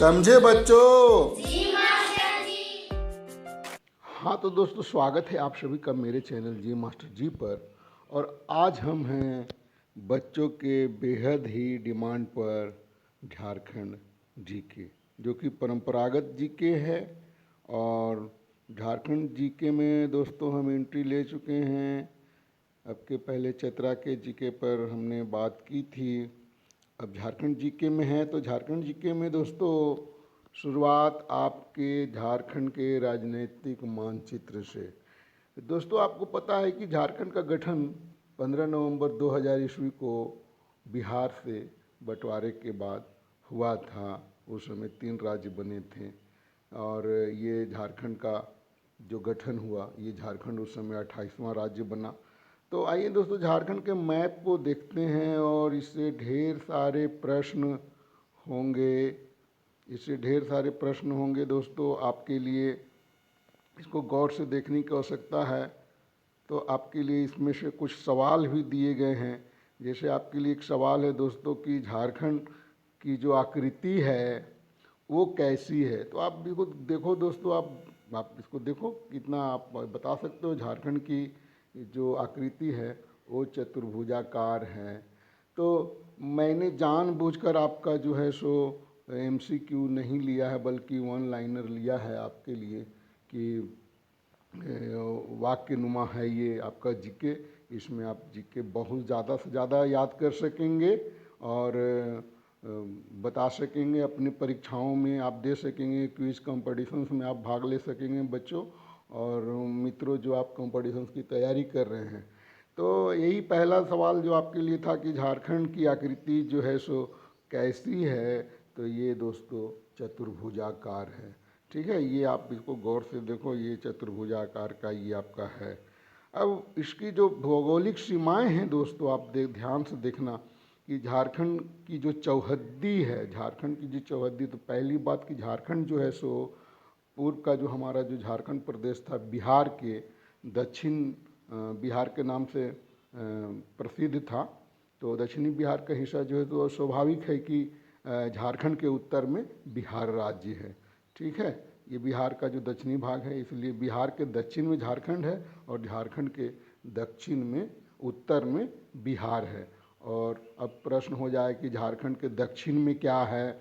समझे बच्चों। जी मास्टर जी। हाँ तो दोस्तों, स्वागत है आप सभी का मेरे चैनल जी मास्टर जी पर। और आज हम हैं बच्चों के बेहद ही डिमांड पर झारखंड जीके, जो कि परंपरागत जीके है। और झारखंड जीके में दोस्तों हम एंट्री ले चुके हैं। अब के पहले चतरा के जीके पर हमने बात की थी, अब झारखंड जीके में है। तो झारखंड जीके में दोस्तों शुरुआत आपके झारखंड के राजनीतिक मानचित्र से। दोस्तों आपको पता है कि झारखंड का गठन 15 नवंबर 2000 ईस्वी को बिहार से बंटवारे के बाद हुआ था। उस समय 3 राज्य बने थे और ये झारखंड का जो गठन हुआ, ये झारखंड उस समय 28वां राज्य बना। तो आइए दोस्तों झारखंड के मैप को देखते हैं और इससे ढेर सारे प्रश्न होंगे। दोस्तों आपके लिए इसको गौर से देखने की आवश्यकता है। तो आपके लिए इसमें से कुछ सवाल भी दिए गए हैं। जैसे आपके लिए एक सवाल है दोस्तों कि झारखंड की जो आकृति है वो कैसी है। तो आप देखो दोस्तों, आप इसको देखो, कितना आप बता सकते हो। झारखंड की जो आकृति है वो चतुर्भुजाकार है। तो मैंने जानबूझकर आपका जो है सो MCQ नहीं लिया है, बल्कि 1 लाइनर लिया है आपके लिए कि वाक्य नुमा है ये आपका जीके। इसमें आप जीके बहुत ज़्यादा से ज़्यादा याद कर सकेंगे और बता सकेंगे। अपनी परीक्षाओं में आप दे सकेंगे, क्विज कंपटीशंस में आप भाग ले सकेंगे बच्चों और मित्रों जो आप कंपटीशंस की तैयारी कर रहे हैं। तो यही पहला सवाल जो आपके लिए था कि झारखंड की आकृति जो है सो कैसी है। तो ये दोस्तों चतुर्भुजाकार है। ठीक है, ये आप इसको गौर से देखो, ये चतुर्भुजाकार का ये आपका है। अब इसकी जो भौगोलिक सीमाएं हैं दोस्तों, आप ध्यान से देखना कि झारखंड की जो चौहद्दी है, तो पहली बात कि झारखंड जो है सो पूर्व का जो हमारा जो झारखंड प्रदेश था, बिहार के दक्षिण बिहार के नाम से प्रसिद्ध था। तो दक्षिणी बिहार का हिस्सा जो है तो स्वाभाविक है कि झारखंड के उत्तर में बिहार राज्य है। ठीक है, ये बिहार का जो दक्षिणी भाग है, इसलिए बिहार के दक्षिण में झारखंड है और झारखंड के दक्षिण में उत्तर में बिहार है। और अब प्रश्न हो जाए कि झारखंड के दक्षिण में क्या है।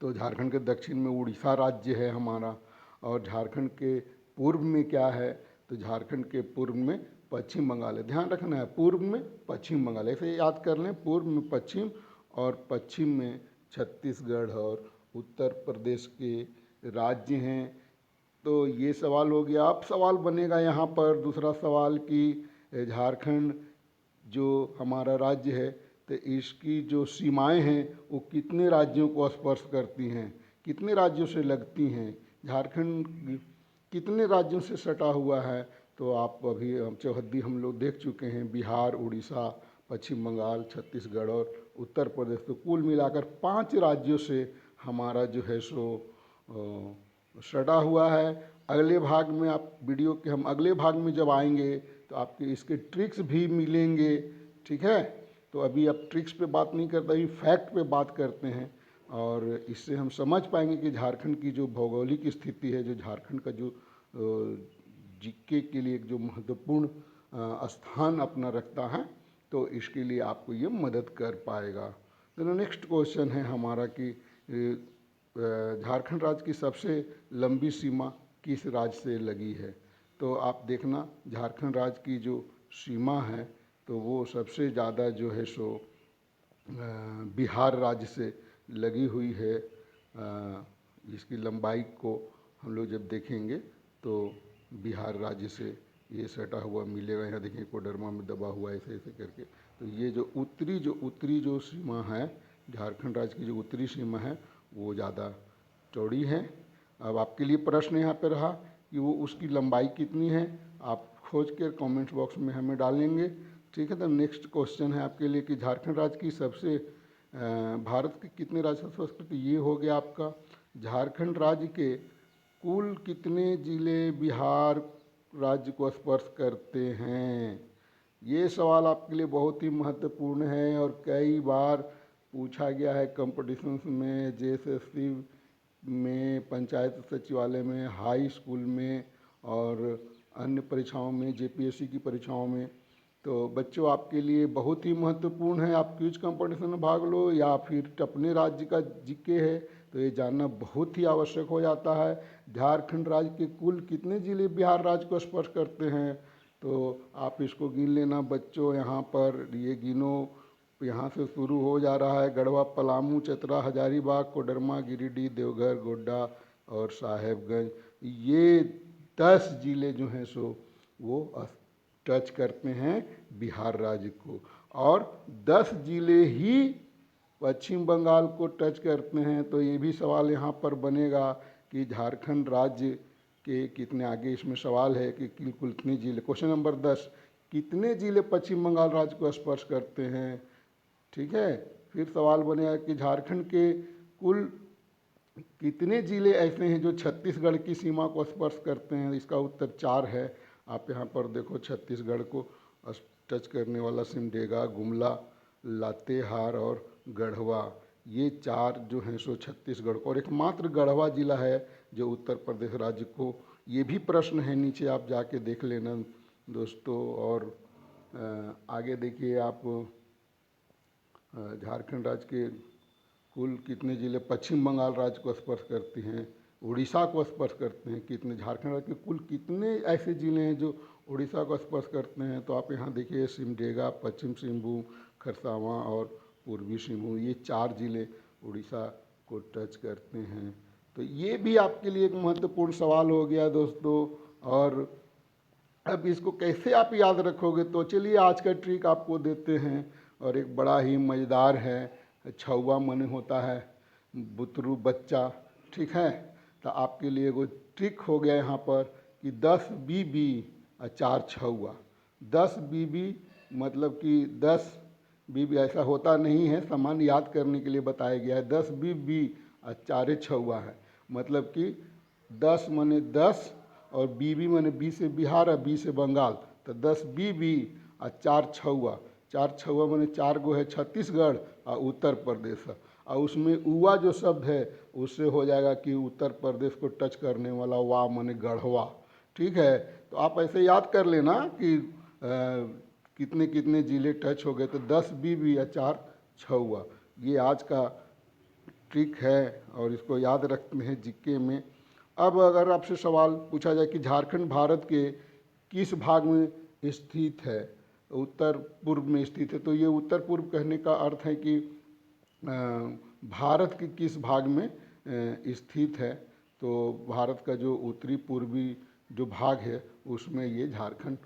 तो झारखंड के दक्षिण में उड़ीसा राज्य है हमारा। और झारखंड के पूर्व में क्या है, तो झारखंड के पूर्व में पश्चिम बंगाल है। ध्यान रखना है, पूर्व में पश्चिम बंगाल, ऐसे याद कर लें, पूर्व में पश्चिम और पश्चिम में छत्तीसगढ़ और उत्तर प्रदेश के राज्य हैं। तो ये सवाल हो गया। अब सवाल बनेगा यहाँ पर दूसरा सवाल कि झारखंड जो हमारा राज्य है, तो इसकी जो सीमाएं हैं वो कितने राज्यों को स्पर्श करती हैं, कितने राज्यों से लगती हैं। झारखंड कितने राज्यों से सटा हुआ है। तो आप अभी चौहद्दी हम लोग देख चुके हैं, बिहार, उड़ीसा, पश्चिम बंगाल, छत्तीसगढ़ और उत्तर प्रदेश। तो कुल मिलाकर 5 राज्यों से हमारा जो है सो सटा हुआ है। अगले भाग में आप वीडियो के हम अगले भाग में जब आएंगे तो आपके इसके ट्रिक्स भी मिलेंगे। ठीक है, तो अभी अब ट्रिक्स पे बात नहीं करते, अभी फैक्ट पे बात करते हैं। और इससे हम समझ पाएंगे कि झारखंड की जो भौगोलिक स्थिति है, जो झारखंड का जो जीके के लिए एक जो महत्वपूर्ण स्थान अपना रखता है, तो इसके लिए आपको ये मदद कर पाएगा। तो नेक्स्ट क्वेश्चन है हमारा कि झारखंड राज्य की सबसे लंबी सीमा किस राज्य से लगी है। तो आप देखना, झारखंड राज्य की जो सीमा है तो वो सबसे ज़्यादा जो है सो बिहार राज्य से लगी हुई है। इसकी लंबाई को हम लोग जब देखेंगे तो बिहार राज्य से ये सटा हुआ मिलेगा। यहाँ देखिए कोडरमा में दबा हुआ है, ऐसे ऐसे करके। तो ये जो उत्तरी जो सीमा है, झारखंड राज्य की जो उत्तरी सीमा है वो ज़्यादा चौड़ी है। अब आपके लिए प्रश्न यहाँ पे रहा कि वो उसकी लंबाई कितनी है, आप खोज कर कमेंट बॉक्स में हमें डालेंगे। ठीक है, तो नेक्स्ट क्वेश्चन है आपके लिए कि झारखंड राज्य की सबसे भारत के कितने राज्य से स्पर्श करती, ये हो गया आपका। झारखंड राज्य के कुल कितने जिले बिहार राज्य को स्पर्श करते हैं, ये सवाल आपके लिए बहुत ही महत्वपूर्ण है और कई बार पूछा गया है कंपटीशंस में, JSSC में, पंचायत सचिवालय में, हाई स्कूल में और अन्य परीक्षाओं में, जेपीएससी की परीक्षाओं में। तो बच्चों, आपके लिए बहुत ही महत्वपूर्ण है, आप क्विज कंपटीशन में भाग लो या फिर अपने राज्य का जीके है तो ये जानना बहुत ही आवश्यक हो जाता है। झारखंड राज्य के कुल कितने जिले बिहार राज्य को स्पर्श करते हैं, तो आप इसको गिन लेना बच्चों। यहाँ पर ये गिनो, यहाँ से शुरू हो जा रहा है गढ़वा, पलामू, चतरा, हजारीबाग, कोडरमा, गिरिडीह, देवघर, गोड्डा और साहेबगंज। ये 10 जिले जो हैं सो वो टच करते हैं बिहार राज्य को, और 10 जिले ही पश्चिम बंगाल को टच करते हैं। तो ये भी सवाल यहाँ पर बनेगा कि झारखंड राज्य के कितने, आगे इसमें सवाल है कि कुल कितने जिले, क्वेश्चन नंबर 10, कितने जिले पश्चिम बंगाल राज्य को स्पर्श करते हैं। ठीक है, फिर सवाल बनेगा कि झारखंड के कुल कितने जिले ऐसे हैं जो छत्तीसगढ़ की सीमा को स्पर्श करते हैं। इसका उत्तर 4 है। आप यहाँ पर देखो, छत्तीसगढ़ को टच करने वाला सिमडेगा, गुमला, लातेहार और गढ़वा, ये 4 जो हैं सो छत्तीसगढ़ को, और एकमात्र गढ़वा जिला है जो उत्तर प्रदेश राज्य को। ये भी प्रश्न है, नीचे आप जाके देख लेना दोस्तों। और आगे देखिए आप, झारखंड राज्य के कुल कितने जिले पश्चिम बंगाल राज्य को स्पर्श करते हैं, उड़ीसा को स्पर्श करते हैं कितने, झारखंड राज्य के कुल कितने ऐसे जिले हैं जो उड़ीसा को स्पर्श करते हैं। तो आप यहाँ देखिए, सिमडेगा, पश्चिम सिंहभूम, खरसावां और पूर्वी सिंहभूम, ये 4 जिले उड़ीसा को टच करते हैं। तो ये भी आपके लिए एक महत्वपूर्ण सवाल हो गया दोस्तों। और अब इसको कैसे आप याद रखोगे, तो चलिए आज का ट्रिक आपको देते हैं, और एक बड़ा ही मज़ेदार है। छौवा मने होता है बुतरू बच्चा, ठीक है। तो आपके लिए वो ट्रिक हो गया यहाँ पर कि 10 बीबी और 4 छौवा। 10 बीबी मतलब कि 10 बीबी ऐसा होता नहीं है, सामान्य याद करने के लिए बताया गया है। 10 बीबी और 4 छौवा है, मतलब कि 10 मने 10 और बीबी मने बी से बिहार और बी से बंगाल। तो 10 बीबी और 4 छौवा। 4 छौवा मने 4 गो है छत्तीसगढ़ और उत्तर प्रदेश है, और उसमें उवा जो शब्द है उससे हो जाएगा कि उत्तर प्रदेश को टच करने वाला वा मने गढ़वा। ठीक है, तो आप ऐसे याद कर लेना कि कितने कितने जिले टच हो गए। तो 10 बीबी या 4 छौवा, ये आज का ट्रिक है और इसको याद रखते हैं जीके में। अब अगर आपसे सवाल पूछा जाए कि झारखंड भारत के किस भाग में स्थित है, उत्तर पूर्व में स्थित है, तो ये उत्तर पूर्व कहने का अर्थ है कि भारत के किस भाग में स्थित है। तो भारत का जो उत्तरी पूर्वी जो भाग है उसमें ये झारखंड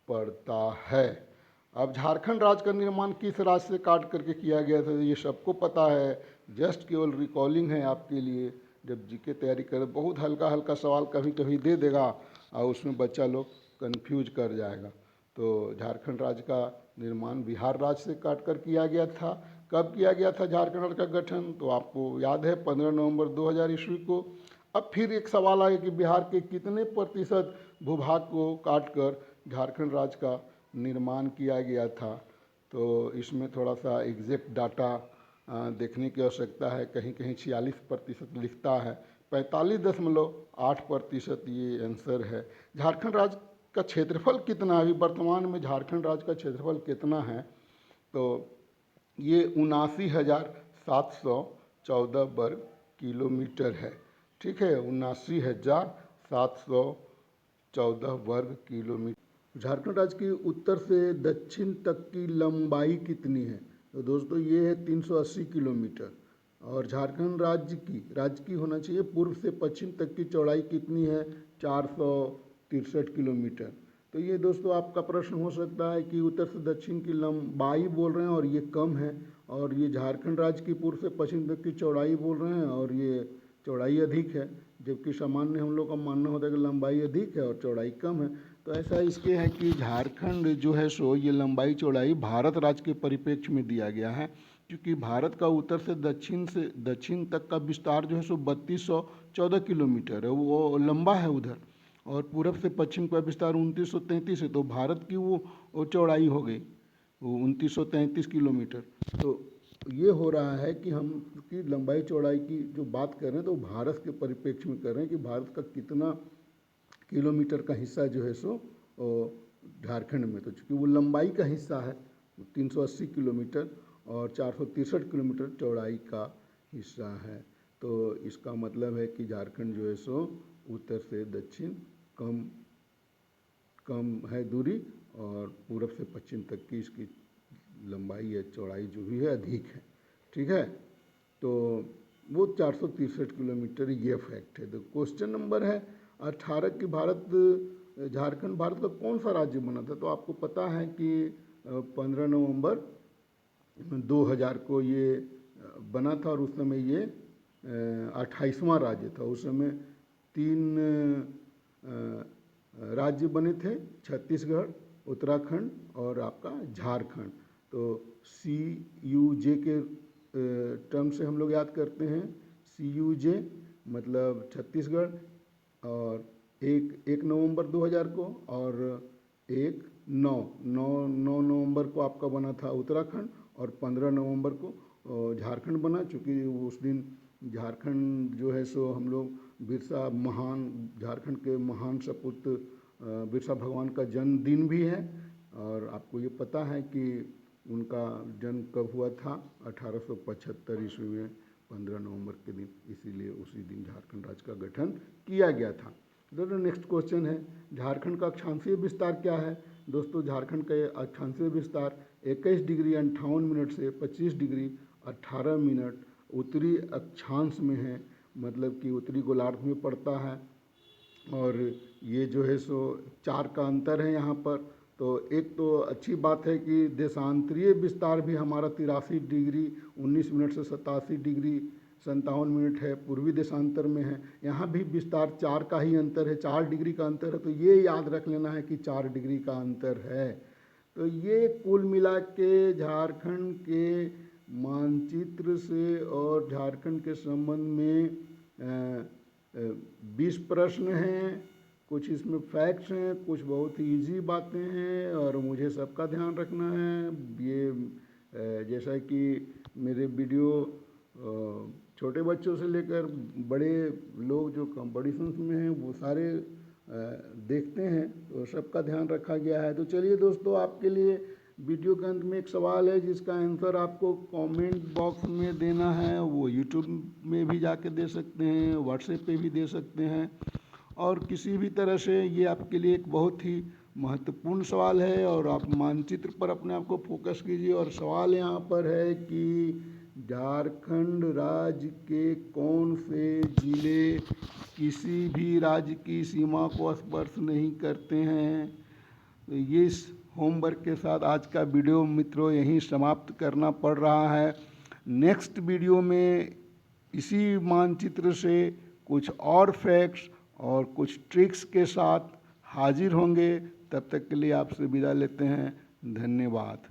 पड़ता है। अब झारखंड राज्य का निर्माण किस राज्य से काट करके किया गया था, ये सबको पता है, जस्ट केवल रिकॉलिंग है आपके लिए। जब जीके तैयारी करें, बहुत हल्का हल्का सवाल कभी कभी दे देगा और उसमें बच्चा लोग कंफ्यूज कर जाएगा। तो झारखंड राज्य का निर्माण बिहार राज्य से काट कर किया गया था। कब किया गया था झारखंड राज्य का गठन, तो आपको याद है 15 नवंबर 2000 ईस्वी को। अब फिर एक सवाल आया कि बिहार के कितने प्रतिशत भूभाग को काट कर झारखंड राज्य का निर्माण किया गया था। तो इसमें थोड़ा सा एग्जैक्ट डाटा देखने की आवश्यकता है। कहीं कहीं 46% लिखता है, 45.8% ये आंसर है। झारखंड राज्य का क्षेत्रफल कितना है, अभी वर्तमान में झारखंड राज्य का क्षेत्रफल कितना है, तो ये 79,714 वर्ग किलोमीटर है। ठीक है, 79,714 वर्ग किलोमीटर। झारखंड राज्य की उत्तर से दक्षिण तक की लंबाई कितनी है, तो दोस्तों ये है 380 किलोमीटर। और झारखंड राज्य की होना चाहिए पूर्व से पश्चिम तक की चौड़ाई कितनी है, 463 किलोमीटर। तो ये दोस्तों आपका प्रश्न हो सकता है कि उत्तर से दक्षिण की लंबाई बोल रहे हैं और ये कम है, और ये झारखंड राज्य की पूर्व से पश्चिम तक की चौड़ाई बोल रहे हैं और ये चौड़ाई अधिक है, जबकि सामान्य हम लोग का मानना होता है कि लंबाई अधिक है और चौड़ाई कम है। तो ऐसा इसके है कि झारखंड जो है सो ये लंबाई चौड़ाई भारत राज्य के परिप्रेक्ष्य में दिया गया है, क्योंकि भारत का उत्तर से दक्षिण तक का विस्तार जो है सो 3214 किलोमीटर है, वो लंबा है उधर, और पूरब से पश्चिम का विस्तार 2933 है। तो भारत की वो चौड़ाई हो गई वो 2933 किलोमीटर। तो ये हो रहा है कि हम की लंबाई चौड़ाई की जो बात कर रहे हैं तो भारत के परिप्रेक्ष्य में कर रहे हैं कि भारत का कितना किलोमीटर का हिस्सा जो है सो झारखंड में, तो चूँकि वो लंबाई का हिस्सा है 380 किलोमीटर और 463 किलोमीटर चौड़ाई का हिस्सा है, तो इसका मतलब है कि झारखंड जो है सो उत्तर से दक्षिण कम कम है दूरी और पूरब से पश्चिम तक की इसकी लंबाई या चौड़ाई जो भी है अधिक है। ठीक है, तो वो 463 किलोमीटर ये फैक्ट है। तो क्वेश्चन नंबर है 18 कि झारखंड भारत का कौन सा राज्य बना था। तो आपको पता है कि 15 नवंबर 2000 को ये बना था और उस समय ये 28वां राज्य था। उस समय 3 राज्य बने थे, छत्तीसगढ़, उत्तराखंड और आपका झारखंड। तो CUJ के टर्म से हम लोग याद करते हैं। CUJ मतलब छत्तीसगढ़ और 1 नवंबर 2000 को और 9 नवंबर को आपका बना था उत्तराखंड और 15 नवंबर को झारखंड बना। चूँकि उस दिन झारखंड जो है सो हम लोग झारखंड के महान सपूत बिरसा भगवान का जन्मदिन भी है और आपको ये पता है कि उनका जन्म कब हुआ था, 1875 ईस्वी में 15 नवंबर के दिन, इसीलिए उसी दिन झारखंड राज्य का गठन किया गया था। दोस्तों नेक्स्ट क्वेश्चन है झारखंड का अक्षांशीय विस्तार क्या है। दोस्तों झारखंड का अक्षांशीय विस्तार 21 डिग्री 58 मिनट से 25 डिग्री 18 मिनट उत्तरी अक्षांश में है, मतलब कि उत्तरी गोलार्ध में पड़ता है। और ये जो है सो 4 का अंतर है यहाँ पर। तो एक तो अच्छी बात है कि देशांतरीय विस्तार भी हमारा 83 डिग्री 19 मिनट से 87 डिग्री 57 मिनट है, पूर्वी देशांतर में है। यहाँ भी विस्तार 4 का ही अंतर है, 4 डिग्री का अंतर है। तो ये याद रख लेना है कि 4 डिग्री का अंतर है। तो ये कुल मिला के झारखंड के मानचित्र से और झारखंड के संबंध में 20 प्रश्न हैं, कुछ इसमें फैक्ट्स हैं, कुछ बहुत ही ईजी बातें हैं और मुझे सबका ध्यान रखना है। ये जैसा कि मेरे वीडियो छोटे बच्चों से लेकर बड़े लोग जो कॉम्पिटिशन्स में हैं वो सारे देखते हैं, तो सबका ध्यान रखा गया है। तो चलिए दोस्तों, आपके लिए वीडियो के अंत में एक सवाल है जिसका आंसर आपको कमेंट बॉक्स में देना है। वो यूट्यूब में भी जाके दे सकते हैं, व्हाट्सएप पे भी दे सकते हैं और किसी भी तरह से ये आपके लिए एक बहुत ही महत्वपूर्ण सवाल है और आप मानचित्र पर अपने आप को फोकस कीजिए। और सवाल यहाँ पर है कि झारखंड राज्य के कौन से जिले किसी भी राज्य की सीमा को स्पर्श नहीं करते हैं। तो ये इस होमवर्क के साथ आज का वीडियो मित्रों यहीं समाप्त करना पड़ रहा है। नेक्स्ट वीडियो में इसी मानचित्र से कुछ और फैक्ट्स और कुछ ट्रिक्स के साथ हाजिर होंगे। तब तक के लिए आपसे विदा लेते हैं। धन्यवाद।